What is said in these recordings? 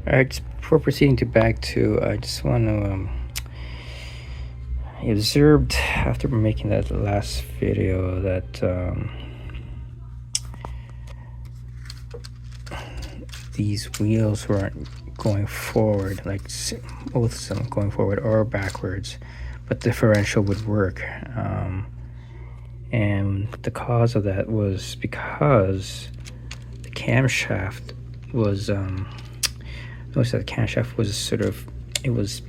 Alright, before proceeding to back two, I just want to I observed after making that last video that these wheels weren't going forward, like both of them going forward or backwards, but differential would work. And the cause of that was because the camshaft was notice that the camshaft was it was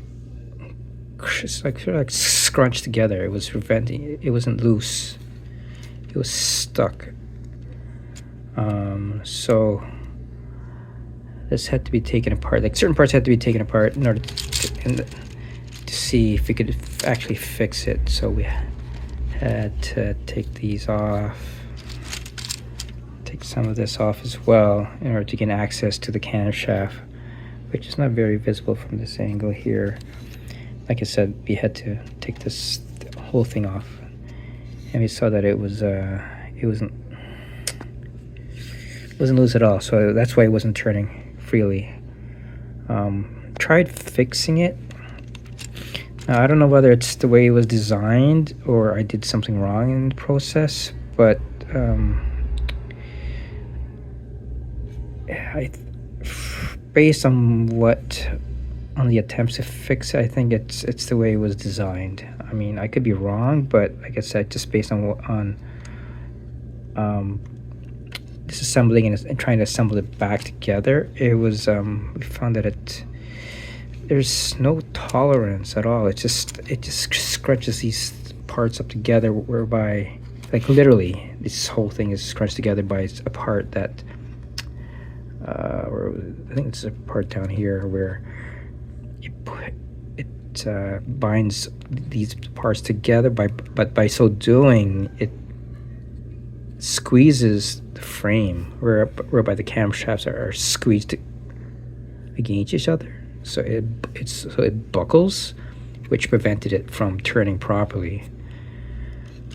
sort of like scrunched together. It was preventing, it wasn't loose, it was stuck. So this had to be taken apart, like certain parts had to be taken apart in order to see if we could actually fix it. So we had to take these off, take some of this off as well, in order to get access to the camshaft, which is not very visible from this angle here. Like I said, we had to take this whole thing off, and we saw that it wasn't loose at all. So that's why it wasn't turning freely. Tried fixing it. Now, I don't know whether it's the way it was designed or I did something wrong in the process, but based on the attempts to fix it, I think it's the way it was designed. I mean, I could be wrong, but like I said, just based on disassembling and trying to assemble it back together, it was we found that there's no tolerance at all. It just scrunches these parts up together, whereby, like, literally this whole thing is scrunched together by a part that or I think it's a part down here where it binds these parts together, but by so doing, it squeezes the frame, whereby the camshafts are squeezed against each other. So it buckles, which prevented it from turning properly.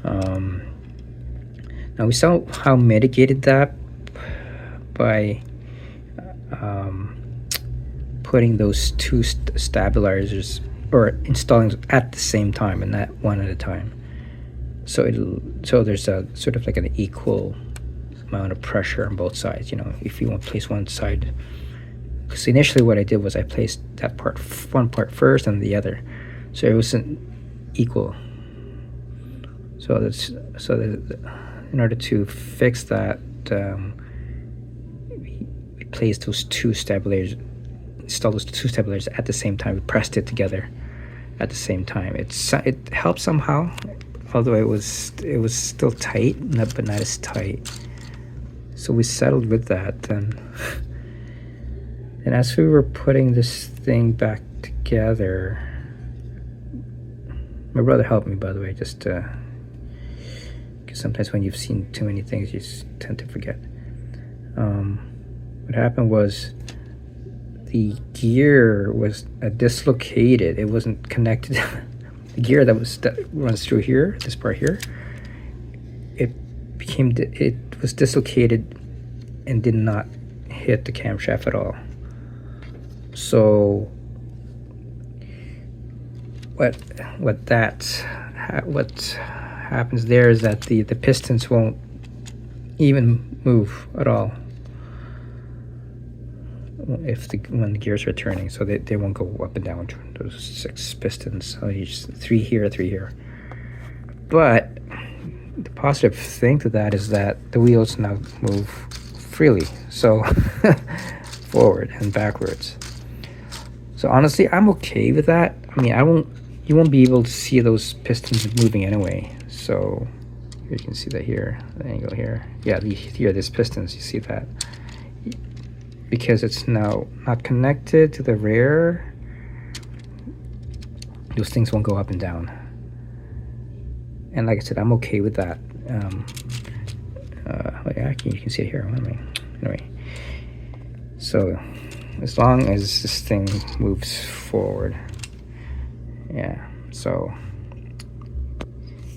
Now we somehow mitigated that by putting those two stabilizers, or installing at the same time and not one at a time. So there's a sort of like an equal amount of pressure on both sides. You know, if you want to place one side, because initially what I did was I placed that one part first and the other, so it wasn't equal. So in order to fix that, we placed those two stabilizers, installed those two stabilizers at the same time. We pressed it together at the same time. It helped somehow, although it was still tight, but not as tight. So we settled with that, and as we were putting this thing back together, my brother helped me, by the way, just because sometimes when you've seen too many things, you tend to forget. What happened was the gear was dislocated. It wasn't connected. The gear that runs through here, this part here, it was dislocated and did not hit the camshaft at all. So what happens there is that the pistons won't even move at all when the gears are turning, so they won't go up and down. Those 6 pistons, so each 3 here, 3 here. But the positive thing to that is that the wheels now move freely, so forward and backwards. So honestly, I'm okay with that. I mean, you won't be able to see those pistons moving anyway. So you can see that here, the angle here. Yeah, here, this pistons, you see that. Because it's now not connected to the rear, those things won't go up and down. And like I said, I'm okay with that. You can see it here. Anyway, so as long as this thing moves forward, yeah. So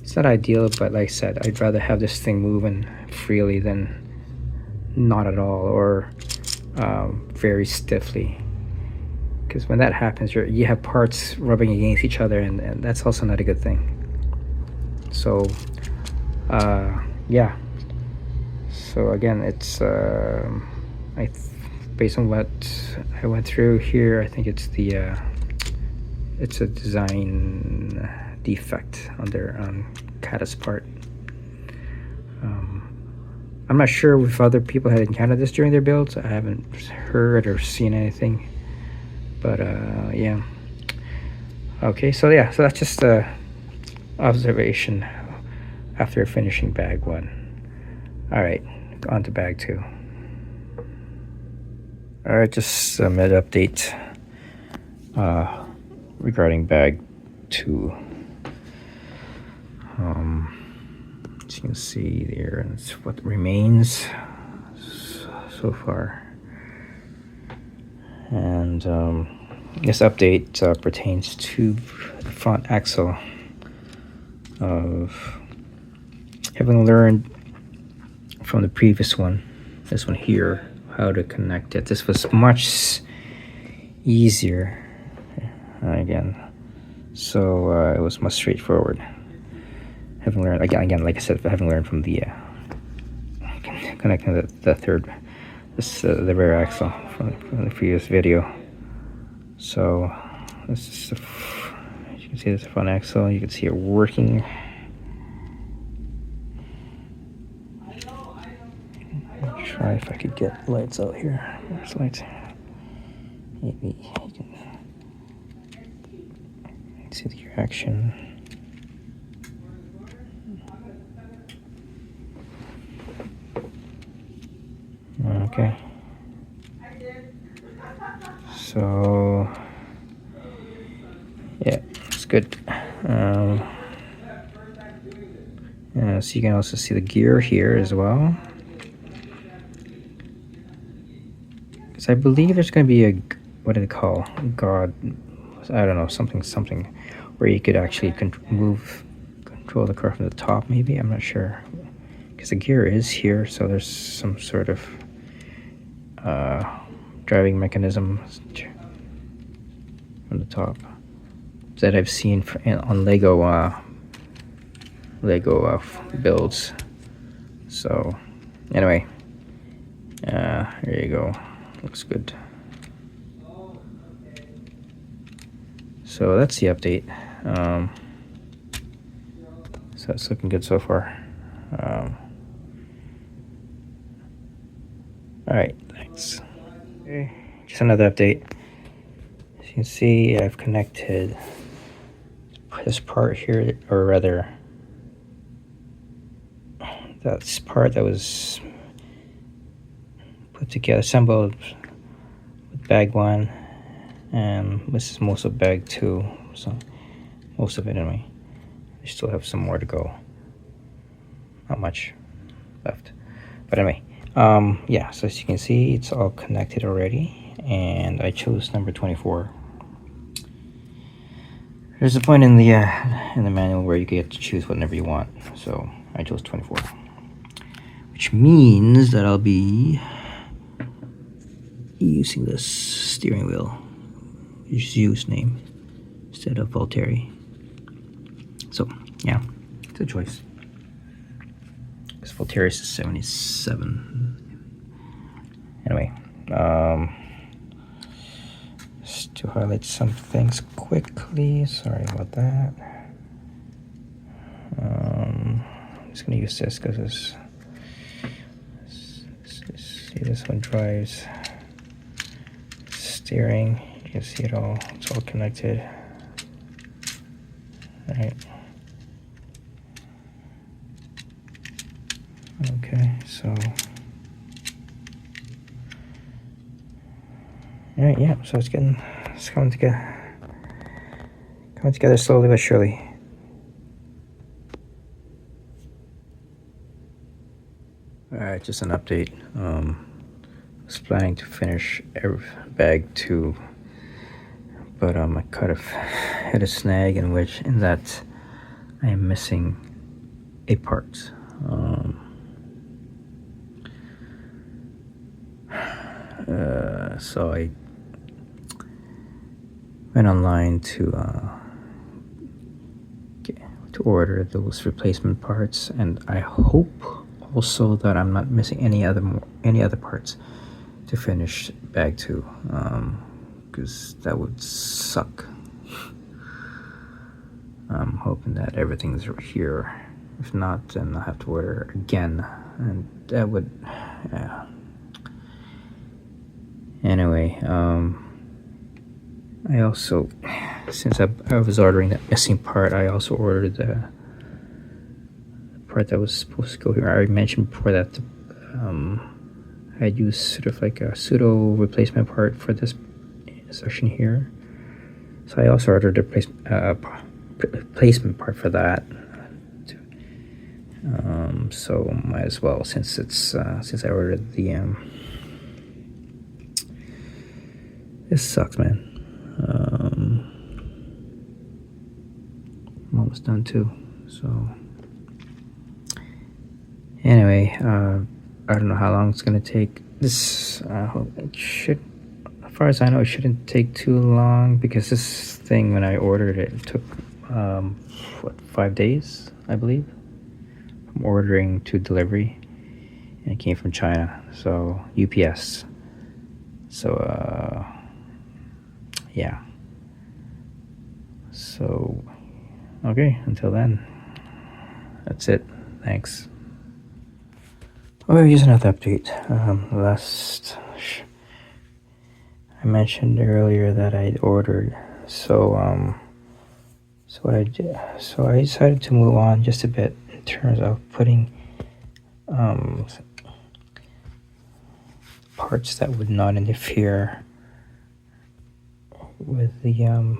it's not ideal, but like I said, I'd rather have this thing moving freely than not at all, or very stiffly. because when that happens, you have parts rubbing against each other, and that's also not a good thing. So yeah, so again, it's based on what I went through here, I think it's it's a design defect on CaDA's part. I'm not sure if other people had encountered this during their builds. I haven't heard or seen anything, but yeah. Okay, so yeah, so that's just a observation after finishing bag 1. All right, on to bag 2. All right, just a mid update regarding bag 2. As you can see there, and it's what remains so far. And this update pertains to the front axle of having learned from the previous one, this one here, how to connect it. This was much easier again, so it was much straightforward. Having learned again, like I said, having learned from the connecting the rear axle from the previous video. So this is as you can see, this is the front axle. You can see it working. Try if I could get lights out here. Where's lights? Maybe you can see the reaction. Okay. So yeah, it's good. So you can also see the gear here as well. Because I believe there's going to be a, what do they call, God, I don't know, something where you could actually control the car from the top. Maybe, I'm not sure. Because the gear is here, so there's some sort of driving mechanism from the top that I've seen on Lego builds. So anyway, here you go. Looks good. So that's the update. So it's looking good so far. All right, thanks. Okay, just another update. As you can see, I've connected this part here, or rather, that's part that was put together, assembled with bag 1, and this is most of bag 2. So most of it anyway. I still have some more to go. Not much left, but anyway. Yeah, so as you can see, it's all connected already, and I chose number 24. There's a point in the manual where you get to choose whatever you want, so I chose 24, which means that I'll be using this steering wheel, use name, instead of Valtteri. So yeah, it's a choice. Because Valtteri is 77. Anyway, just to highlight some things quickly. Sorry about that. I'm just gonna use this because see, this one drives steering. You can see it all. It's all connected. All right. Okay, so all right, yeah. So it's coming together slowly but surely. All right, just an update. I was planning to finish bag 2, but I kind of hit a snag in that I am missing a part. So went online to order those replacement parts, and I hope also that I'm not missing any other parts to finish bag 2, because that would suck. I'm hoping that everything's here. If not, then I'll have to order again, and that would, yeah. Anyway, I also, since I was ordering that missing part, I also ordered the part that was supposed to go here. I already mentioned before that I'd used sort of like a pseudo replacement part for this section here. So I also ordered a replacement part for that. So might as well, since I ordered the this sucks, man. I'm almost done too. So anyway, I don't know how long it's gonna take. This it should, as far as I know, it shouldn't take too long, because this thing, when I ordered it, it took 5 days, I believe, from ordering to delivery, and it came from China, so UPS. So yeah. So okay, until then, that's it. Thanks. Oh, here's another update. I mentioned earlier that I'd ordered, so what I did, so I decided to move on just a bit in terms of putting parts that would not interfere with the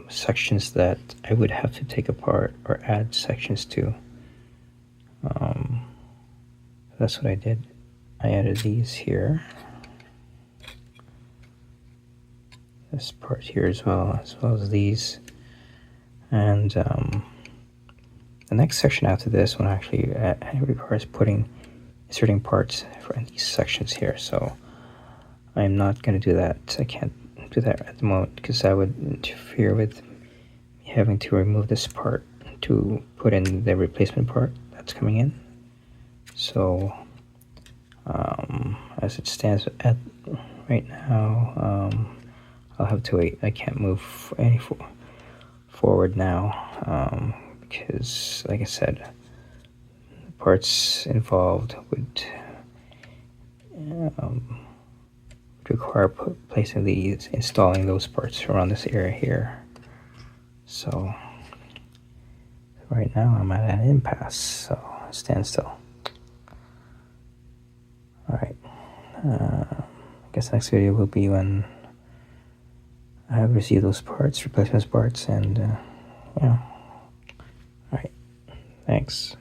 sections that I would have to take apart or add sections to. That's what I did. I added these here, this part here as well as these, and the next section after this one actually requires inserting parts for these sections here. So I'm not going to do that. I can't do that at the moment, because that would interfere with me having to remove this part to put in the replacement part that's coming in. So as it stands right now, I'll have to wait. I can't move any forward now, because, like I said, the parts involved would require installing those parts around this area here. So right now I'm at an impasse, so stand still. Alright, I guess the next video will be when I have received those parts, replacement parts, and yeah. Alright, thanks.